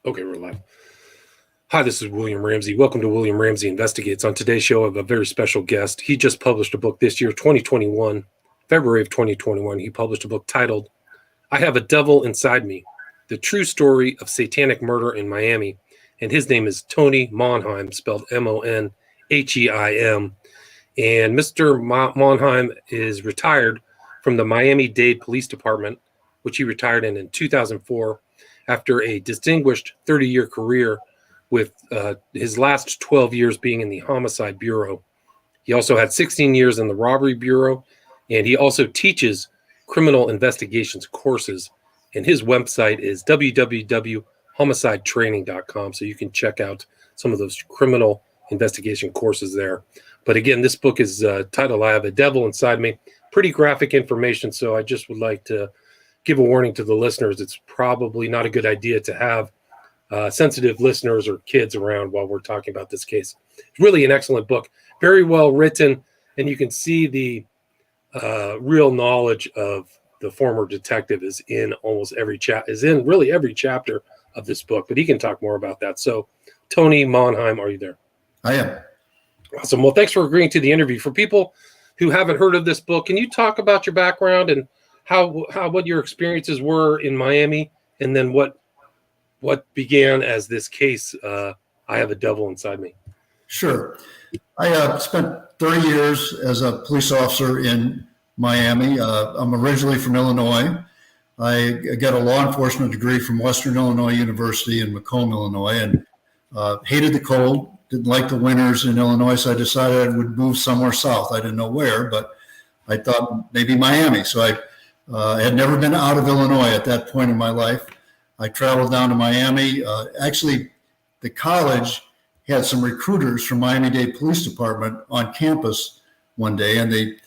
Okay, we're live. Hi, this is William Ramsey. Welcome to William Ramsey Investigates. On today's show, I have a very special guest. He just published a book this year, 2021, February of 2021. He published a book titled, I Have a Devil Inside Me, The True Story of Satanic Murder in Miami. And his name is Tony Monheim, spelled Monheim. And Mr. Monheim is retired from the Miami-Dade Police Department, which he retired in 2004, after a distinguished 30-year career with his last 12 years being in the Homicide Bureau. He also had 16 years in the Robbery Bureau, and he also teaches criminal investigations courses. And his website is www.homicidetraining.com, so you can check out some of those criminal investigation courses there. But again, this book is titled, I Have a Devil Inside Me. Pretty graphic information, so I just would like to give a warning to the listeners. It's probably not a good idea to have sensitive listeners or kids around while we're talking about this case. It's really an excellent book, very well written, and you can see the real knowledge of the former detective is in almost every every chapter of this book, but he can talk more about that. So, Tony Monheim, are you there? I am. Awesome. Well, thanks for agreeing to the interview. For people who haven't heard of this book, can you talk about your background and what your experiences were in Miami, and then what began as this case, I Have a Devil Inside Me? Sure. I spent 30 years as a police officer in Miami. I'm originally from Illinois. I got a law enforcement degree from Western Illinois University in Macomb, Illinois, and hated the cold, didn't like the winters in Illinois, so I decided I would move somewhere south. I didn't know where, but I thought maybe Miami. So I had never been out of Illinois at that point in my life. I traveled down to Miami. Actually, the college had some recruiters from Miami-Dade Police Department on campus one day, and they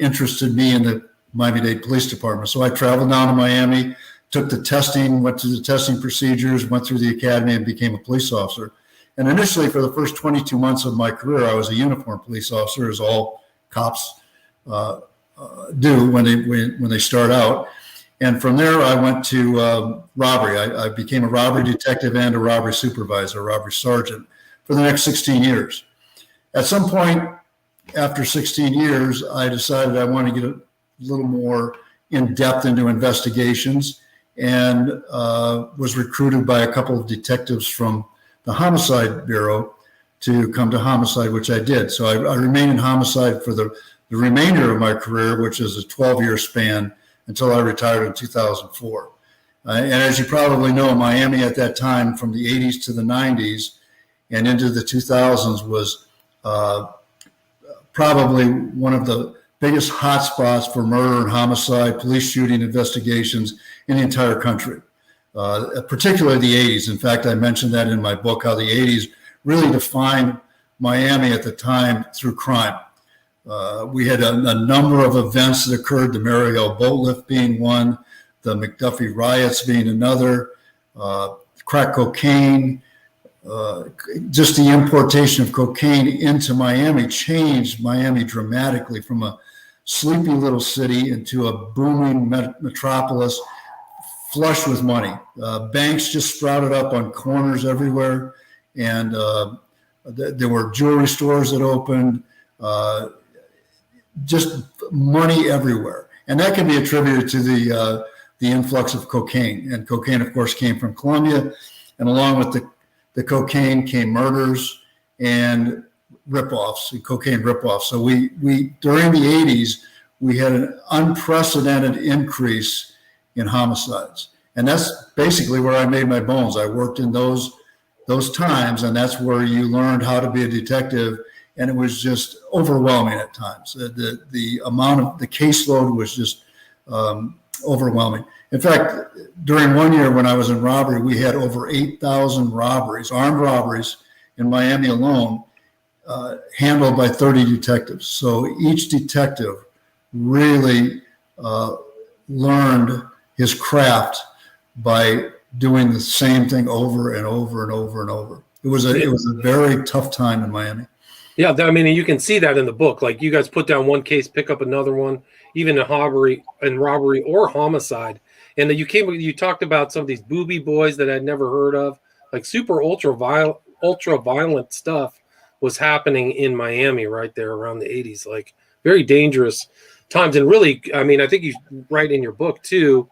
interested me in the Miami-Dade Police Department. So I traveled down to Miami, took the testing, went through the testing procedures, went through the academy, and became a police officer. And initially, for the first 22 months of my career, I was a uniformed police officer, as all cops do when they start out. And from there, I went to robbery. I became a robbery detective and a robbery supervisor, a robbery sergeant, for the next 16 years. At some point after 16 years, I decided I wanted to get a little more in depth into investigations, and was recruited by a couple of detectives from the Homicide Bureau to come to Homicide, which I did. So I remained in Homicide for the remainder of my career, which is a 12-year span, until I retired in 2004. And as you probably know, Miami at that time, from the 80s to the 90s and into the 2000s, was probably one of the biggest hotspots for murder and homicide, police shooting investigations in the entire country, particularly the 80s. In fact, I mentioned that in my book, how the 80s really defined Miami at the time through crime. We had a number of events that occurred, the Mariel boat lift being one, the McDuffie riots being another, crack cocaine, just the importation of cocaine into Miami changed Miami dramatically from a sleepy little city into a booming metropolis flush with money. Banks just sprouted up on corners everywhere, and there were jewelry stores that opened, just money everywhere. And that can be attributed to the influx of cocaine. And cocaine, of course, came from Colombia. And along with the cocaine came murders and ripoffs, cocaine ripoffs. So we during the 80s, we had an unprecedented increase in homicides. And that's basically where I made my bones. I worked in those times, and that's where you learned how to be a detective. And it was just overwhelming at times. The amount of the caseload was just overwhelming. In fact, during one year when I was in robbery, we had over 8,000 robberies, armed robberies in Miami alone, handled by 30 detectives. So each detective really learned his craft by doing the same thing over and over and over and over. It was a very tough time in Miami. Yeah, I mean, you can see that in the book. Like, you guys put down one case, pick up another one, even in robbery or homicide. And you talked about some of these booby boys that I'd never heard of. like super ultra violent stuff was happening in Miami right there around the 80s, like very dangerous times. And really, I mean, I think you write in your book too,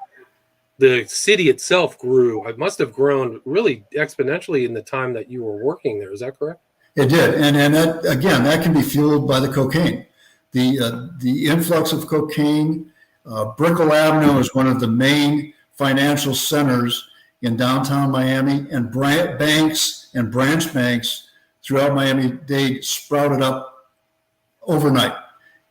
the city itself grew. It must have grown really exponentially in the time that you were working there. Is that correct? It did, and that, again, that can be fueled by the cocaine, the influx of cocaine. Brickell Avenue is one of the main financial centers in downtown Miami, and banks and branch banks throughout Miami, they sprouted up overnight.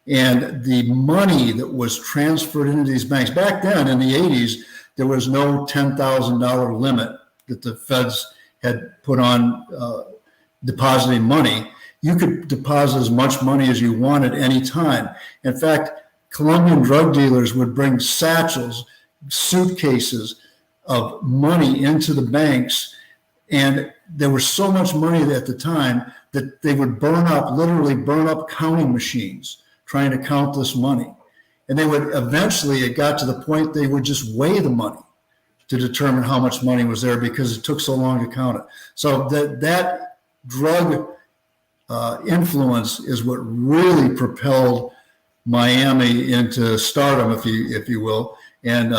And the money that was transferred into these banks back then in the 80s, there was no $10,000 limit that the feds had put on depositing money. You could deposit as much money as you wanted any time. In fact, Colombian drug dealers would bring satchels, suitcases of money into the banks, and there was so much money at the time that they would literally burn up counting machines trying to count this money. And they would eventually, it got to the point they would just weigh the money to determine how much money was there because it took so long to count it. So that drug influence is what really propelled Miami into stardom, if you will, and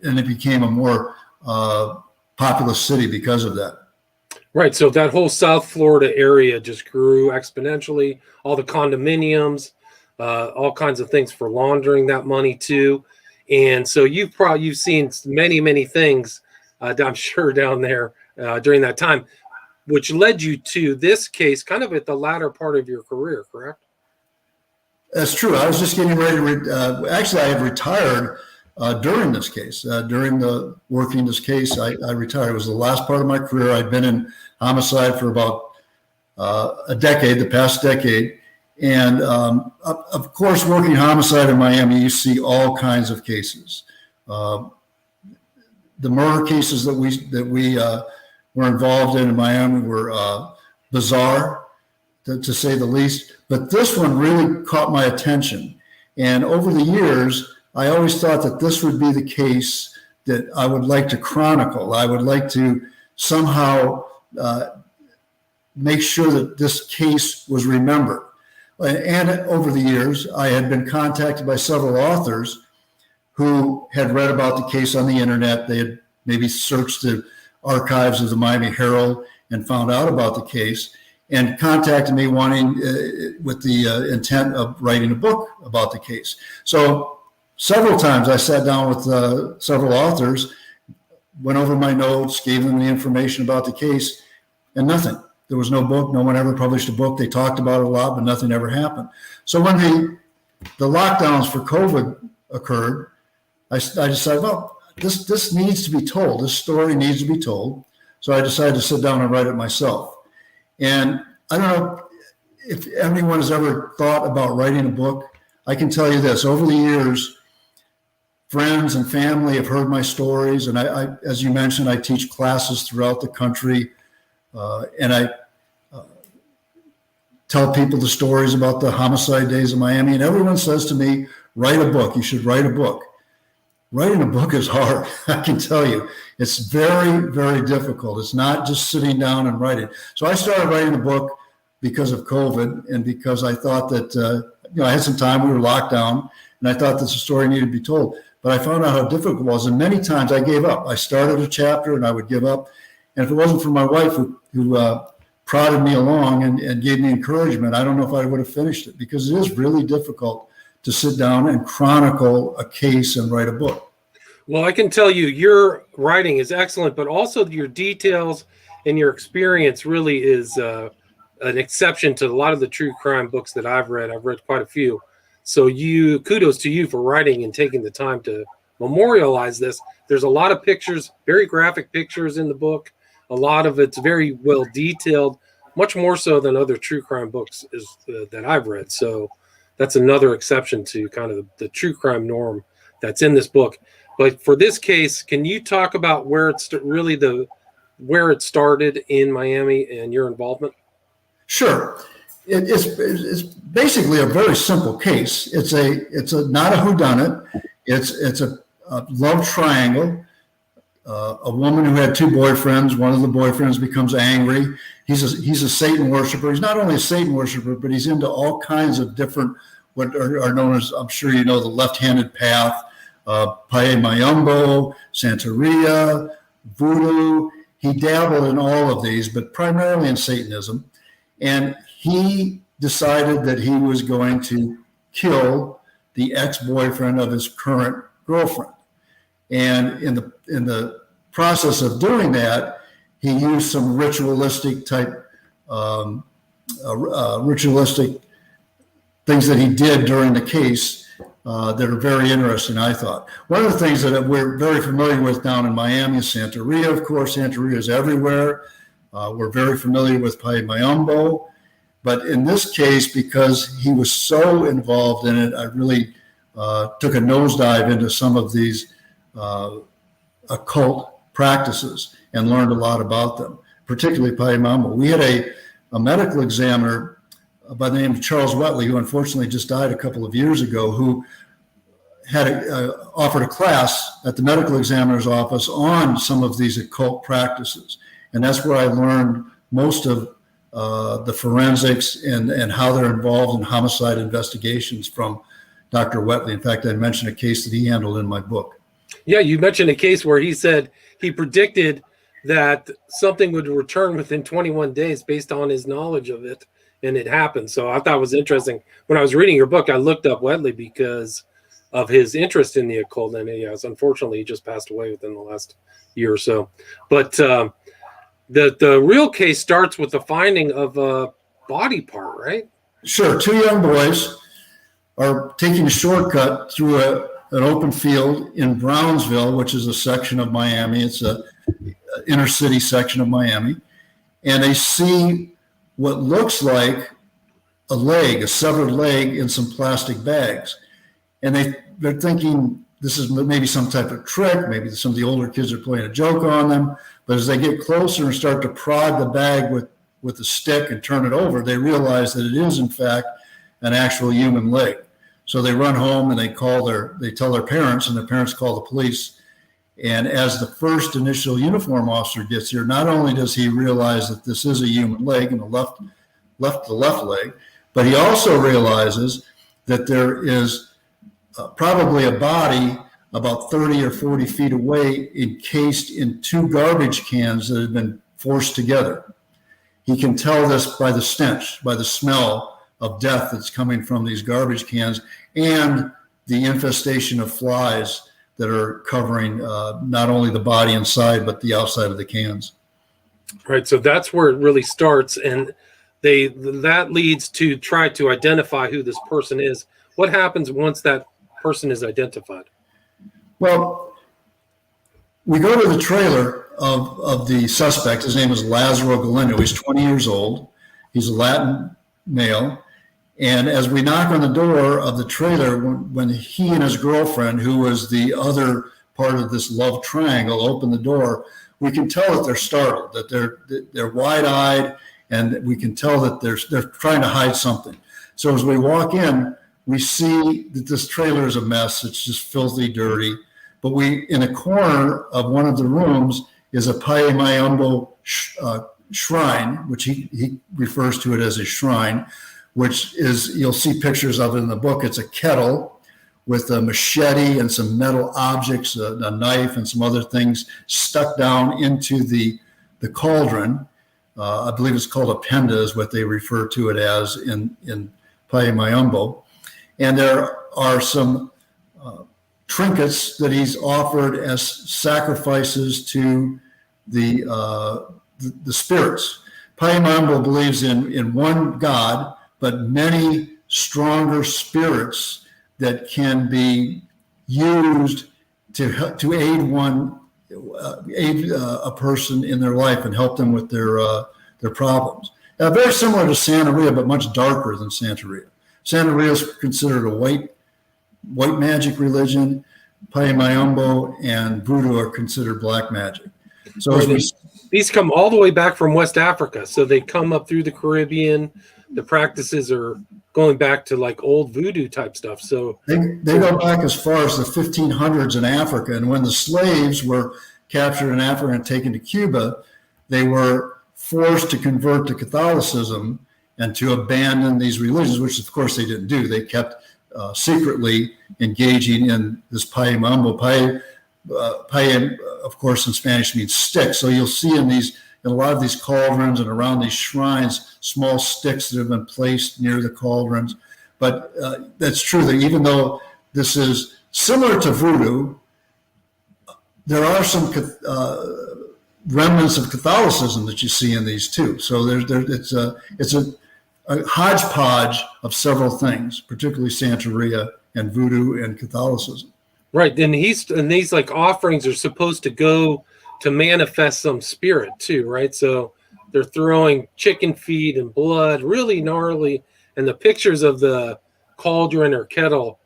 it became a more populous city because of that. Right. So that whole South Florida area just grew exponentially. All the condominiums, all kinds of things for laundering that money too. And so you've seen many things, I'm sure, down there during that time, which led you to this case kind of at the latter part of your career, correct? That's true. I was just getting ready to, actually, I had retired during this case. During the working this case, I retired. It was the last part of my career. I'd been in homicide for about a decade, the past decade. And of course, working homicide in Miami, you see all kinds of cases. The murder cases that we were involved in Miami were bizarre, to say the least. But this one really caught my attention. And over the years, I always thought that this would be the case that I would like to chronicle. I would like to somehow make sure that this case was remembered. And over the years, I had been contacted by several authors who had read about the case on the internet. They had maybe searched the archives of the Miami Herald and found out about the case and contacted me wanting with the intent of writing a book about the case. So several times I sat down with several authors, went over my notes, gave them the information about the case, and nothing. There was no book. No one ever published a book. They talked about it a lot, but nothing ever happened. So when the lockdowns for COVID occurred, I decided, well, this needs to be told. This story needs to be told. So I decided to sit down and write it myself. And I don't know if anyone has ever thought about writing a book. I can tell you this: over the years, friends and family have heard my stories, and I as you mentioned, I teach classes throughout the country, and I tell people the stories about the homicide days of Miami, and everyone says to me, write a book. You should write a book. Writing a book is hard. I can tell you, it's very, very difficult. It's not just sitting down and writing. So I started writing a book because of COVID, and because I thought that, I had some time, we were locked down, and I thought that the story needed to be told. But I found out how difficult it was, and many times I gave up. I started a chapter and I would give up. And if it wasn't for my wife who prodded me along and gave me encouragement, I don't know if I would have finished it, because it is really difficult to sit down and chronicle a case and write a book. Well, I can tell you your writing is excellent, but also your details and your experience really is an exception to a lot of the true crime books that I've read. I've read quite a few. So kudos to you for writing and taking the time to memorialize this. There's a lot of pictures, very graphic pictures in the book. A lot of it's very well detailed, much more so than other true crime books that I've read. So that's another exception to kind of the true crime norm that's in this book. But for this case, can you talk about where it started in Miami and your involvement? Sure. It's basically a very simple case. It's not a whodunit. It's a love triangle. a woman who had two boyfriends. One of the boyfriends becomes angry. He's a Satan worshiper. He's not only a Satan worshiper, but he's into all kinds of different, what are known as, I'm sure you know, the left-handed path, Pae Mayumbo, Santeria, Voodoo. He dabbled in all of these, but primarily in Satanism. And he decided that he was going to kill the ex-boyfriend of his current girlfriend. And in the process of doing that, he used some ritualistic things that he did during the case that are very interesting, I thought. One of the things that we're very familiar with down in Miami is Santeria. Of course, Santeria is everywhere. We're very familiar with Pae Mayumbo. But in this case, because he was so involved in it, I really took a nosedive into some of these occult practices and learned a lot about them, particularly Pae Mayumbo. We had a medical examiner by the name of Charles Wetley, who unfortunately just died a couple of years ago, who had offered a class at the medical examiner's office on some of these occult practices. And that's where I learned most of the forensics and how they're involved in homicide investigations from Dr. Wetley. In fact, I mentioned a case that he handled in my book. Yeah, you mentioned a case where he said he predicted that something would return within 21 days based on his knowledge of it, and it happened. So I thought it was interesting. When I was reading your book, I looked up Wetley because of his interest in the occult, and unfortunately, he just passed away within the last year or so. But the real case starts with the finding of a body part, right? Sure. Two young boys are taking a shortcut through an open field in Brownsville, which is a section of Miami. It's a inner city section of Miami. And they see what looks like a severed leg in some plastic bags. And they're thinking this is maybe some type of trick. Maybe some of the older kids are playing a joke on them. But as they get closer and start to prod the bag with a stick and turn it over, they realize that it is, in fact, an actual human leg. So they run home and they tell their parents, and their parents call the police. And as the first initial uniform officer gets here, not only does he realize that this is a human leg and the left leg, but he also realizes that there is probably a body about 30 or 40 feet away, encased in two garbage cans that have been forced together. He can tell this by the stench, by the smell of death that's coming from these garbage cans, and the infestation of flies that are covering not only the body inside, but the outside of the cans. Right. So that's where it really starts. And that leads to try to identify who this person is. What happens once that person is identified? Well, we go to the trailer of the suspect. His name is Lazaro Galindo. He's 20 years old. He's a Latin male. And as we knock on the door of the trailer, when he and his girlfriend, who was the other part of this love triangle, open the door, we can tell that they're startled, that they're wide-eyed, and we can tell that they're trying to hide something. So as we walk in, we see that this trailer is a mess. It's just filthy, dirty. But in a corner of one of the rooms is a Pae Mayumbo shrine, which he refers to it as a shrine, which is, you'll see pictures of it in the book. It's a kettle with a machete and some metal objects, a knife and some other things stuck down into the cauldron. I believe it's called a penda is what they refer to it as in Pae Mayumbo. And there are some trinkets that he's offered as sacrifices to the spirits. Pae Mayumbo believes in one God, but many stronger spirits that can be used to aid a person in their life and help them with their problems. Very similar to Santeria, but much darker than Santeria. Santeria is considered a white magic religion. Pae Mayumbo and Voodoo are considered black magic. So these come all the way back from West Africa. So they come up through the Caribbean. The practices are going back to like old voodoo type stuff. So they go back as far as the 1500s in Africa. And when the slaves were captured in Africa and taken to Cuba, they were forced to convert to Catholicism and to abandon these religions, which of course they didn't do. They kept secretly engaging in this paye mambo. Paye, of course, in Spanish means stick. So you'll see in a lot of these cauldrons and around these shrines, small sticks that have been placed near the cauldrons. But that's true that even though this is similar to voodoo, there are some remnants of Catholicism that you see in these too. So it's a hodgepodge of several things, particularly Santeria and voodoo and Catholicism. Right, and these like offerings are supposed to go to manifest some spirit too, right? So they're throwing chicken feet and blood, really gnarly, and the pictures of the cauldron or kettle,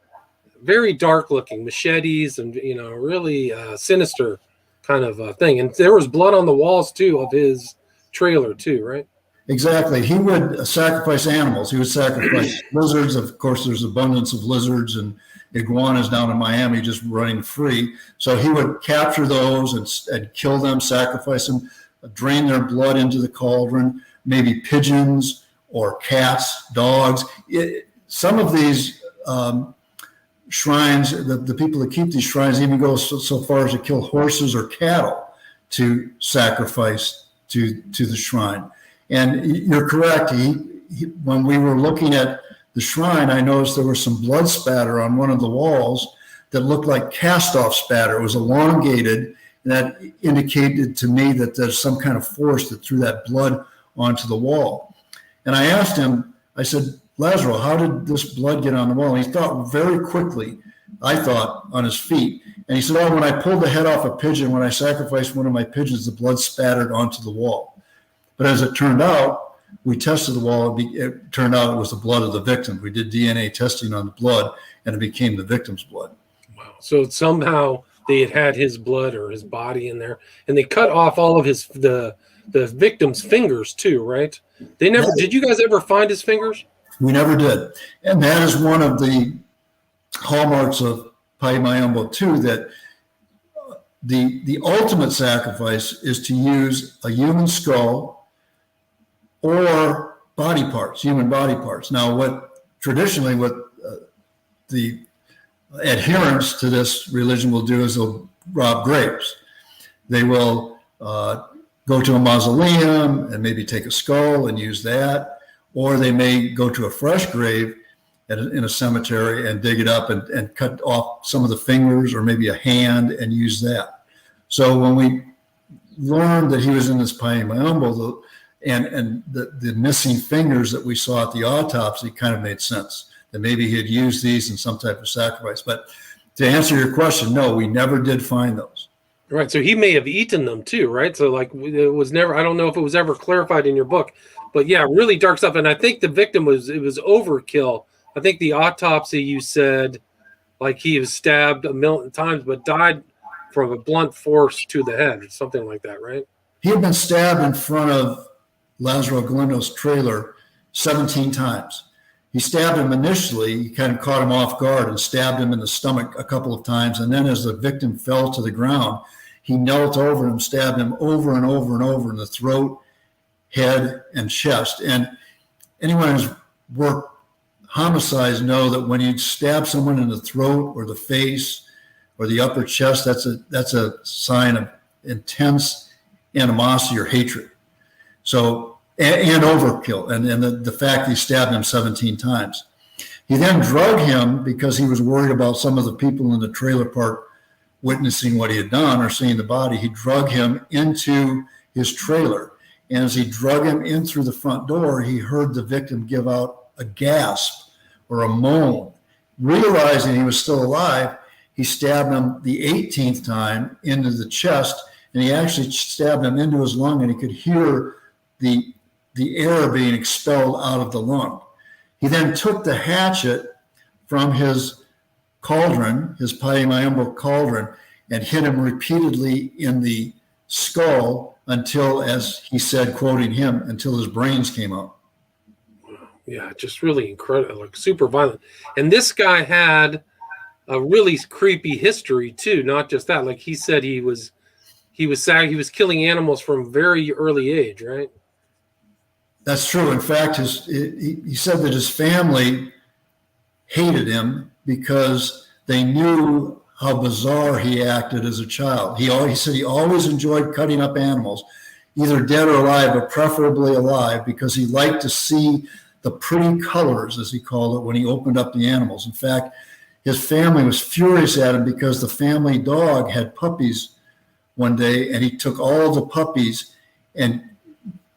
very dark looking, machetes and really sinister kind of thing. And there was blood on the walls too of his trailer too, right? Exactly. He would sacrifice animals. He would sacrifice lizards. Of course, there's abundance of lizards and iguanas down in Miami just running free. So he would capture those and kill them, sacrifice them, drain their blood into the cauldron, maybe pigeons or cats, dogs. Some of these shrines, the people that keep these shrines even go so far as to kill horses or cattle to sacrifice to the shrine. And you're correct. When we were looking at the shrine, I noticed there was some blood spatter on one of the walls that looked like cast-off spatter. It was elongated, and that indicated to me that there's some kind of force that threw that blood onto the wall. And I asked him, I said, Lazaro, how did this blood get on the wall? And he thought very quickly, I thought, on his feet. And he said, when I pulled the head off a pigeon, when I sacrificed one of my pigeons, the blood spattered onto the wall. But as it turned out, we tested the wall. It turned out it was the blood of the victim. We did DNA testing on the blood, and it became the victim's blood. Wow. So somehow they had his blood or his body in there, and they cut off all of the victim's fingers too, right? They never did. You guys ever find his fingers? We never did. And that is one of the hallmarks of Paye Mayombo too, that the ultimate sacrifice is to use a human skull or body parts, human body parts. Now, what the adherents to this religion will do is they'll rob graves. They will go to a mausoleum and maybe take a skull and use that, or they may go to a fresh grave in a cemetery and dig it up and cut off some of the fingers or maybe a hand and use that. So when we learned that he was in this Paye Mayombo, and the missing fingers that we saw at the autopsy kind of made sense, that maybe he had used these in some type of sacrifice. But to answer your question, no, we never did find those. Right. So he may have eaten them too, right? So like it was never, I don't know if it was ever clarified in your book, but yeah, really dark stuff. And I think the victim was overkill. I think the autopsy, you said like he was stabbed 1,000,000 times, but died from a blunt force to the head or something like that, right? He had been stabbed in front of Lazaro Galindo's trailer 17 times. He stabbed him initially, he kind of caught him off guard and stabbed him in the stomach a couple of times. And then as the victim fell to the ground, he knelt over him, stabbed him over and over and over in the throat, head, and chest. And anyone who's worked homicides know that when you stab someone in the throat or the face or the upper chest, that's a sign of intense animosity or hatred. So, and overkill, and the fact he stabbed him 17 times. He then drugged him because he was worried about some of the people in the trailer park witnessing what he had done or seeing the body. He drugged him into his trailer. And as he drug him in through the front door, he heard the victim give out a gasp or a moan. Realizing he was still alive, he stabbed him the 18th time into the chest, and he actually stabbed him into his lung, and he could hear the air being expelled out of the lung. He then took the hatchet from his cauldron, his Paye Mayombo cauldron, and hit him repeatedly in the skull until, as he said, quoting him, until his brains came out. Yeah, just really incredible, like super violent. And this guy had a really creepy history too, not just that. Like he said he he was killing animals from very early age, right? That's true. In fact, he said that his family hated him because they knew how bizarre he acted as a child. He said he always enjoyed cutting up animals, either dead or alive, but preferably alive, because he liked to see the pretty colors, as he called it, when he opened up the animals. In fact, his family was furious at him because the family dog had puppies one day, and he took all of the puppies and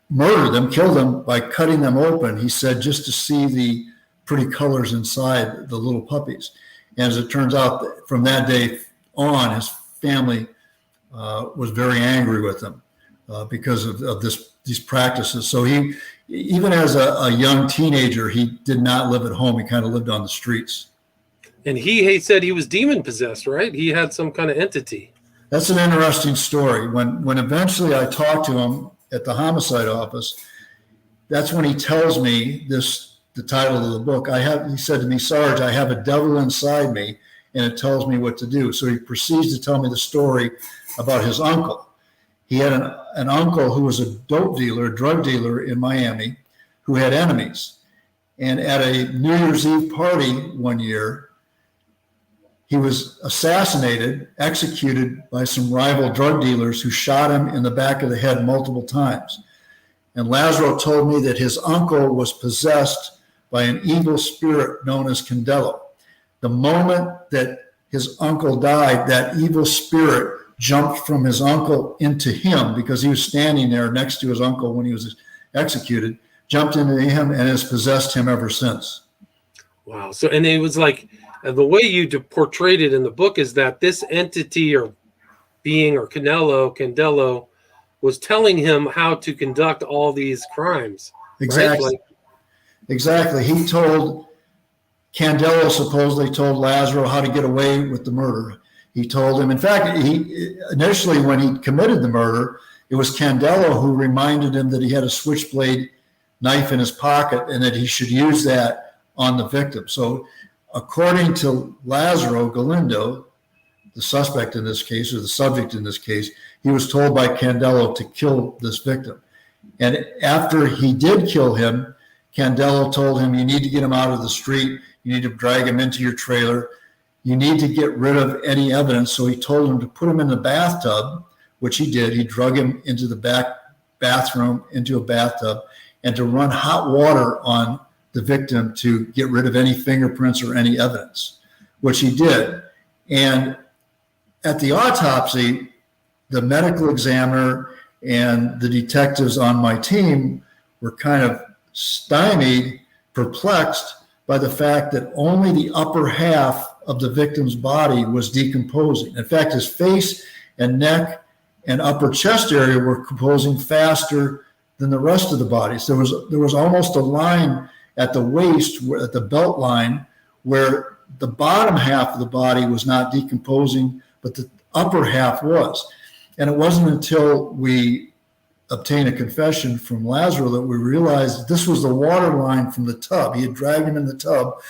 murdered them, killed them by cutting them open, he said, just to see the pretty colors inside the little puppies. And as it turns out, from that day on, his family was very angry with him because of these practices. So he, even as a young teenager, he did not live at home. He kind of lived on the streets. And he said he was demon possessed, right? He had some kind of entity. That's an interesting story. When eventually I talked to him at the homicide office, that's when he tells me the title of the book. He said to me, Sarge, I have a devil inside me, and it tells me what to do. So he proceeds to tell me the story about his uncle. He had an uncle who was a dope dealer, a drug dealer in Miami, who had enemies. And at a New Year's Eve party one year, he was assassinated, executed by some rival drug dealers who shot him in the back of the head multiple times. And Lazaro told me that his uncle was possessed by an evil spirit known as Candelo. The moment that his uncle died, that evil spirit jumped from his uncle into him, because he was standing there next to his uncle when he was executed, jumped into him and has possessed him ever since. Wow. So, and it was like, the way you portrayed it in the book is that this entity or being or Candelo was telling him how to conduct all these crimes. Exactly. Right? Exactly. He told Candelo, supposedly told Lazaro how to get away with the murder. He told him, in fact, initially when he committed the murder, it was Candelo who reminded him that he had a switchblade knife in his pocket and that he should use that on the victim. So according to Lazaro Galindo, the suspect in this case, or the subject in this case, he was told by Candelo to kill this victim. And after he did kill him, Candelo told him, you need to get him out of the street. You need to drag him into your trailer. You need to get rid of any evidence. So he told him to put him in the bathtub, which he did. He drug him into the back bathroom, into a bathtub, and to run hot water on the victim to get rid of any fingerprints or any evidence, which he did. And at the autopsy, the medical examiner and the detectives on my team were kind of stymied, perplexed by the fact that only the upper half of the victim's body was decomposing. In fact, his face and neck and upper chest area were composing faster than the rest of the body. So there was almost a line at the waist, at the belt line, where the bottom half of the body was not decomposing, but the upper half was. And it wasn't until we obtained a confession from Lazaro that we realized this was the water line from the tub. He had dragged him in the tub.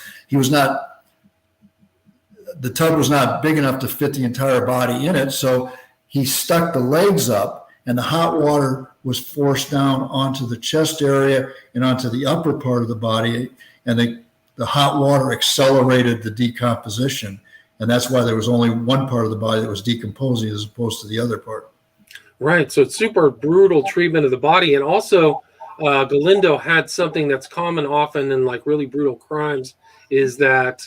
The tub was not big enough to fit the entire body in it, so he stuck the legs up, and the hot water was forced down onto the chest area and onto the upper part of the body, and the hot water accelerated the decomposition, and that's why there was only one part of the body that was decomposing as opposed to the other part. Right, so it's super brutal treatment of the body, and also Galindo had something that's common often in like really brutal crimes, is that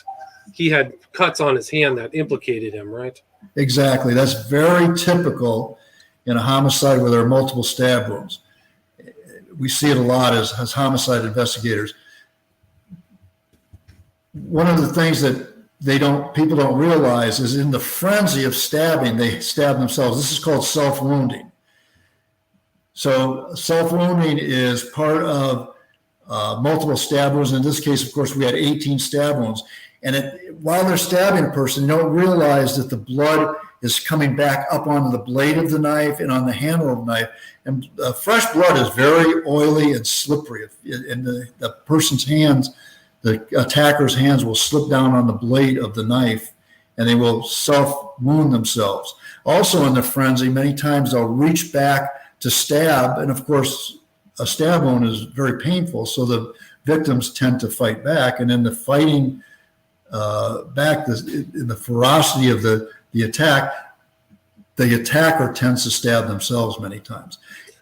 he had cuts on his hand that implicated him, right? Exactly. That's very typical in a homicide where there are multiple stab wounds. We see it a lot as homicide investigators. One of the things that people don't realize is in the frenzy of stabbing, they stab themselves. This is called self-wounding. So self-wounding is part of multiple stab wounds. In this case, of course, we had 18 stab wounds. And while they're stabbing a person, you don't realize that the blood is coming back up onto the blade of the knife and on the handle of the knife. And fresh blood is very oily and slippery. And the person's hands, the attacker's hands will slip down on the blade of the knife and they will self-wound themselves. Also in the frenzy, many times they'll reach back to stab, and of course, a stab wound is very painful, so the victims tend to fight back, and in the fighting back, in the ferocity of the attack, the attacker tends to stab themselves many times.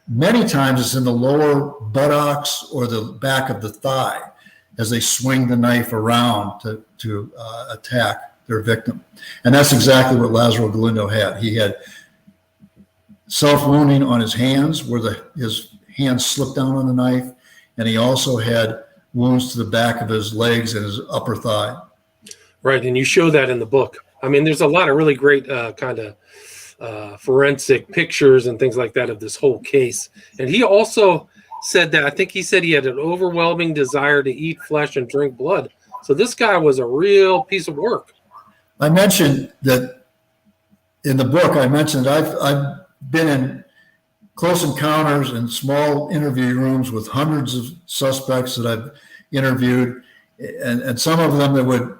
Many times it's in the lower buttocks or the back of the thigh as they swing the knife around to attack their victim. And that's exactly what Lazaro Galindo had. He had self-wounding on his hands where his hands slipped down on the knife, and he also had wounds to the back of his legs and his upper thigh. Right, and you show that in the book. I mean, there's a lot of really great kind of forensic pictures and things like that of this whole case. And he also said that, I think he said he had an overwhelming desire to eat flesh and drink blood. So this guy was a real piece of work. I mentioned that in the book, I mentioned I've been in close encounters in small interview rooms with hundreds of suspects that I've interviewed, and some of them that would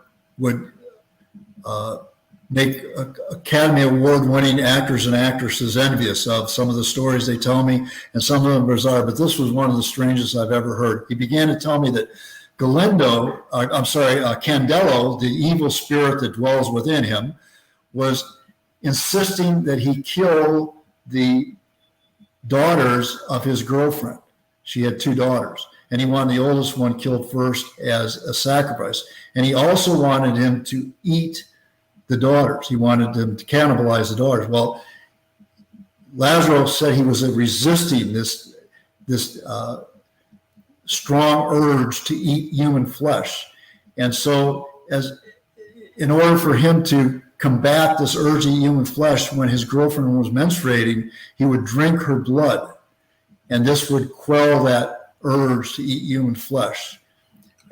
make Academy Award-winning actors and actresses envious of some of the stories they tell me, and some of them bizarre, but this was one of the strangest I've ever heard. He began to tell me that Candelo, the evil spirit that dwells within him, was insisting that he kill the daughters of his girlfriend. She had 2 daughters, and he wanted the oldest one killed first as a sacrifice. And he also wanted him to eat the daughters. He wanted them to cannibalize the daughters. Well, Lazaro said he was resisting this strong urge to eat human flesh. And so in order for him to combat this urge to eat human flesh, when his girlfriend was menstruating, he would drink her blood, and this would quell that urge to eat human flesh.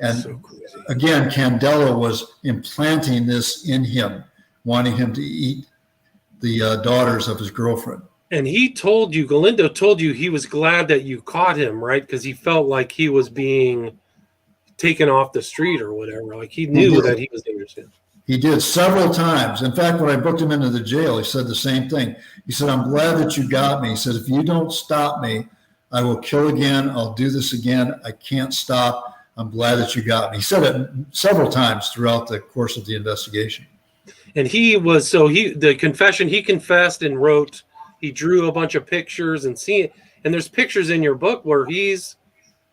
And so again, Candelo was implanting this in him, wanting him to eat the daughters of his girlfriend. And he told you, Galindo told you, he was glad that you caught him, right? Because he felt like he was being taken off the street or whatever. Like he knew that he was dangerous. He did several times. In fact, when I booked him into the jail, he said the same thing. He said, "I'm glad that you got me." He said, "If you don't stop me, I will kill again. I'll do this again. I can't stop. I'm glad that you got me." He said it several times throughout the course of the investigation. And the confession, he confessed and wrote, he drew a bunch of pictures and there's pictures in your book where he's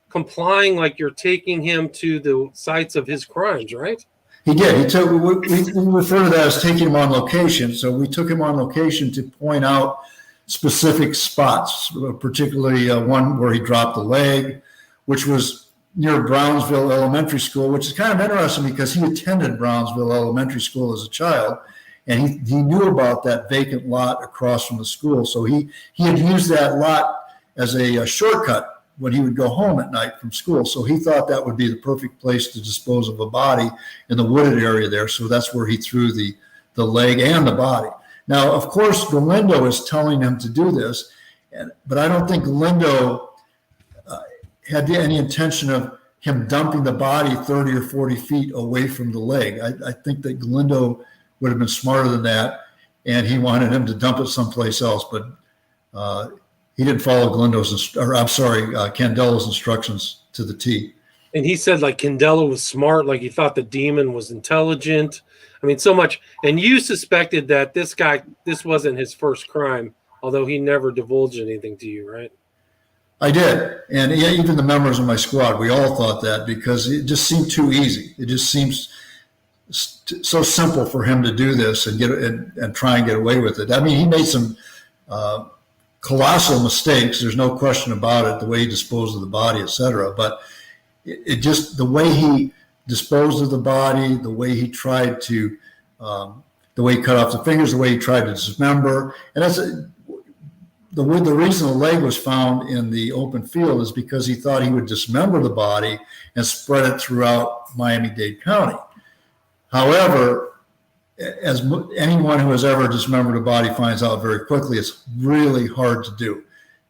complying, like you're taking him to the sites of his crimes, right? He did. We refer to that as taking him on location. So we took him on location to point out specific spots, particularly one where he dropped the leg, which was near Brownsville Elementary School, which is kind of interesting because he attended Brownsville Elementary School as a child, and he knew about that vacant lot across from the school. So he had used that lot as a shortcut when he would go home at night from school. So he thought that would be the perfect place to dispose of a body in the wooded area there. So that's where he threw the leg and the body. Now, of course, Galindo is telling him to do this, but I don't think Galindo had any intention of him dumping the body 30 or 40 feet away from the leg. I think that Galindo would have been smarter than that, and he wanted him to dump it someplace else, but he didn't follow Candelo's instructions to the T. And he said like Candelo was smart, like he thought the demon was intelligent. I mean, so much. And you suspected that this wasn't his first crime, although he never divulged anything to you, right? I did. And even the members of my squad, we all thought that because it just seemed too easy. It just seems so simple for him to do this and try and get away with it. I mean, he made some colossal mistakes. There's no question about it, the way he disposed of the body, et cetera. But it just, the way he disposed of the body, the way he tried to, the way he cut off the fingers, the way he tried to dismember. And that's the reason the leg was found in the open field is because he thought he would dismember the body and spread it throughout Miami-Dade County. However, as anyone who has ever dismembered a body finds out very quickly, it's really hard to do.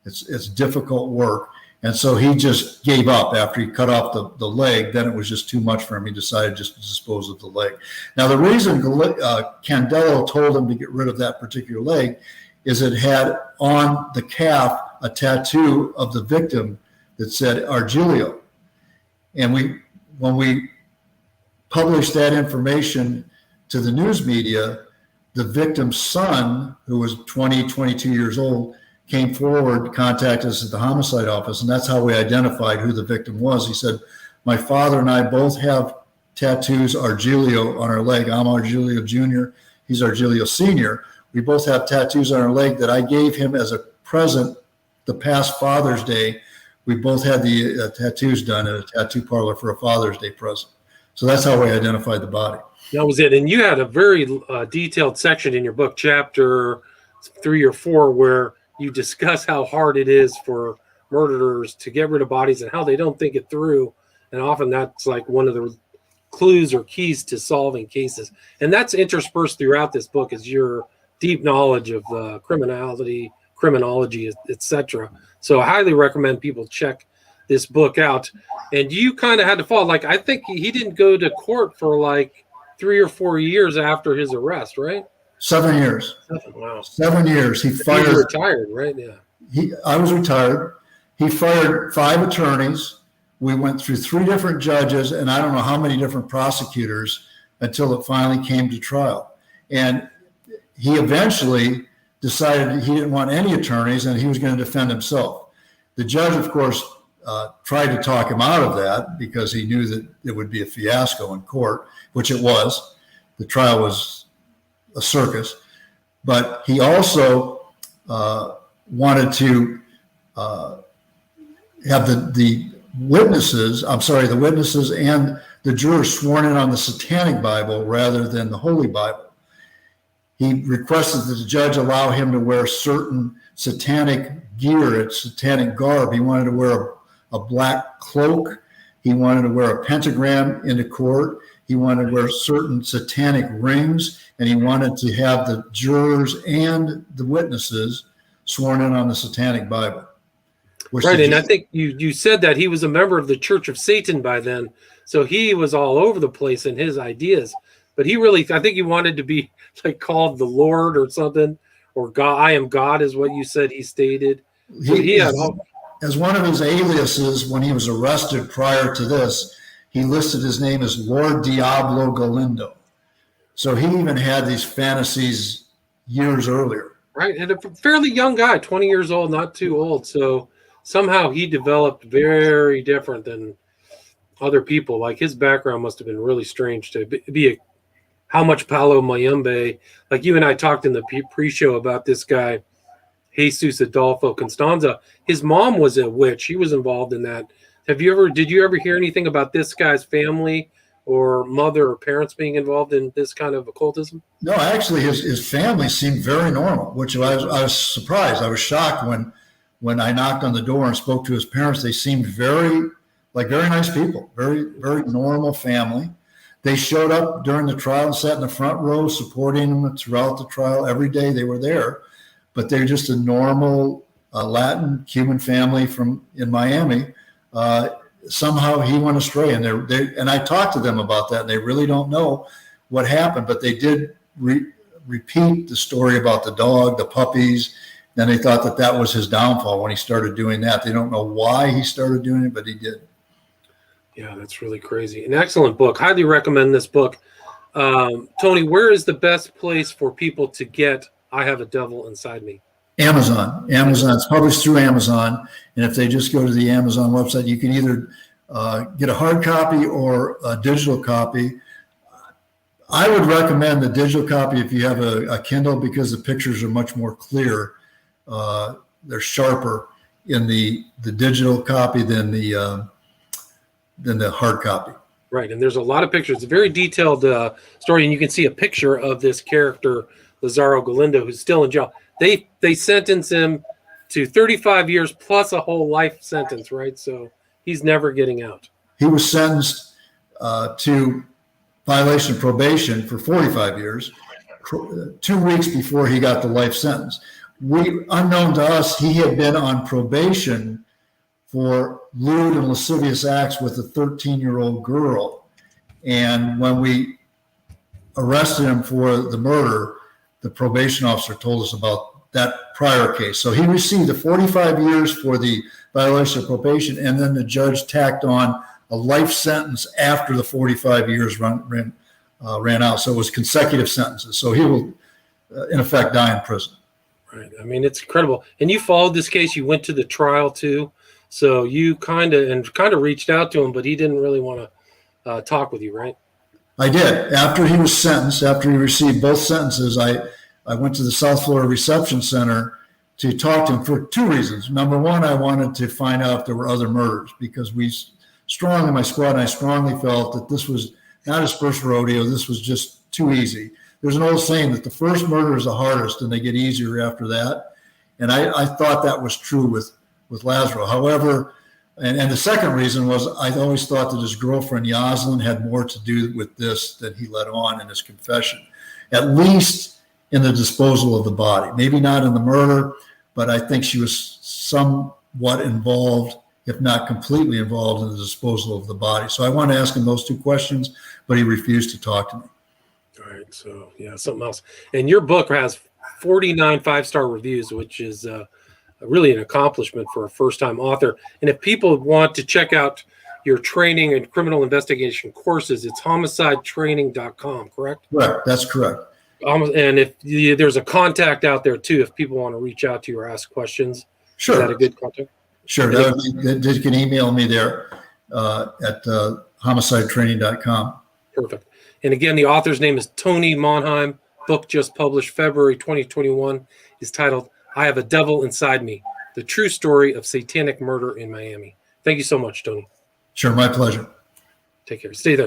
It's difficult work. And so he just gave up after he cut off the leg. Then it was just too much for him. He decided just to dispose of the leg. Now, the reason Candelo told him to get rid of that particular leg is it had on the calf a tattoo of the victim that said Argilio. And when we published that information to the news media, the victim's son, who was 22 years old, came forward, contacted us at the homicide office, and that's how we identified who the victim was. He said, my father and I both have tattoos, Argilio, on our leg. I'm Argilio Jr., he's Argilio Sr. We both have tattoos on our leg that I gave him as a present the past Father's Day. We both had the tattoos done at a tattoo parlor for a Father's Day present. So that's how we identified the body. That was it. And you had a very detailed section in your book, chapter 3 or 4, where you discuss how hard it is for murderers to get rid of bodies and how they don't think it through. And often that's like one of the clues or keys to solving cases. And that's interspersed throughout this book is your deep knowledge of criminology, etc. So I highly recommend people check this book out. And you kind of had to fall. Like, I think he didn't go to court for like 3 or 4 years after his arrest, right? 7 years. Wow. 7 years. He fired. You were retired, right? Yeah. I was retired. He fired 5 attorneys. We went through 3 different judges and I don't know how many different prosecutors until it finally came to trial. And he eventually decided he didn't want any attorneys and he was going to defend himself. The judge, of course, tried to talk him out of that because he knew that it would be a fiasco in court, which it was. The trial was a circus, but he also wanted to have the witnesses and the jurors sworn in on the Satanic Bible rather than the Holy Bible. He requested that the judge allow him to wear certain satanic gear, satanic garb. He wanted to wear a black cloak. He wanted to wear a pentagram into court. He wanted to wear certain satanic rings, and he wanted to have the jurors and the witnesses sworn in on the Satanic Bible. Right, and I think you said that he was a member of the Church of Satan by then, so he was all over the place in his ideas. But he really, I think he wanted to be like called the Lord or something, or God. I am God is what you said he stated. So as one of his aliases, when he was arrested prior to this, he listed his name as Lord Diablo Galindo. So he even had these fantasies years earlier. Right, and a fairly young guy, 20 years old, not too old. So somehow he developed very different than other people. Like his background must have been really strange to be how much Palo Mayumbe, like you and I talked in the pre-show about this guy, Jesus Adolfo Constanza. His mom was a witch. He was involved in that. Did you ever hear anything about this guy's family or mother or parents being involved in this kind of occultism? No, actually his family seemed very normal, which I was surprised. I was shocked when I knocked on the door and spoke to his parents. They seemed very nice people, very, very normal family. They showed up during the trial and sat in the front row supporting him throughout the trial. Every day they were there, but they're just a normal Latin Cuban family in Miami. Somehow he went astray, and and I talked to them about that, and they really don't know what happened, but they did repeat the story about the dog, the puppies. Then they thought that was his downfall when he started doing that. They don't know why he started doing it, but he did. Yeah, that's really crazy. An excellent book. Highly recommend this book. Tony, where is the best place for people to get I Have a Devil Inside Me? Amazon. It's published through Amazon. And if they just go to the Amazon website, you can either get a hard copy or a digital copy. I would recommend the digital copy if you have a Kindle because the pictures are much more clear. They're sharper in the digital copy than the hard copy. Right. And there's a lot of pictures. It's a very detailed story. And you can see a picture of this character, Lazaro Galindo, who's still in jail. They sentence him to 35 years plus a whole life sentence, right? So he's never getting out. He was sentenced to violation of probation for 45 years, 2 weeks before he got the life sentence. unknown to us, he had been on probation for lewd and lascivious acts with a 13-year-old girl. And when we arrested him for the murder, the probation officer told us about that prior case. So he received 45 years for the violation of probation, and then the judge tacked on a life sentence after the 45 years ran out. So it was consecutive sentences. So he will, in effect, die in prison. Right. I mean, it's incredible. And you followed this case. You went to the trial too. So you kind of reached out to him, but he didn't really want to talk with you, right? I did. After he was sentenced, after he received both sentences, I went to the South Florida Reception Center to talk to him for two reasons. Number one, I wanted to find out if there were other murders, because my squad and I strongly felt that this was not his first rodeo. This was just too easy. There's an old saying that the first murder is the hardest and they get easier after that. And I thought that was true with Lazaro. However, and the second reason was I always thought that his girlfriend Yoslyn had more to do with this than he let on in his confession, at least in the disposal of the body. Maybe not in the murder, but I think she was somewhat involved, if not completely involved, in the disposal of the body. So I wanted to ask him those two questions, but he refused to talk to me. All right. So yeah, something else. And your book has 49 5-star reviews, which is really an accomplishment for a first-time author. And if people want to check out your training and criminal investigation courses, it's homicidetraining.com, correct? Correct. That's correct. And if there's a contact out there too, if people want to reach out to you or ask questions, sure. Is that a good contact? Sure. They can email me there at homicidetraining.com. Perfect. And again, the author's name is Tony Monheim. Book just published February 2021 is titled I Have a Devil Inside Me, the true story of satanic murder in Miami. Thank you so much, Tony. Sure, my pleasure. Take care. Stay there.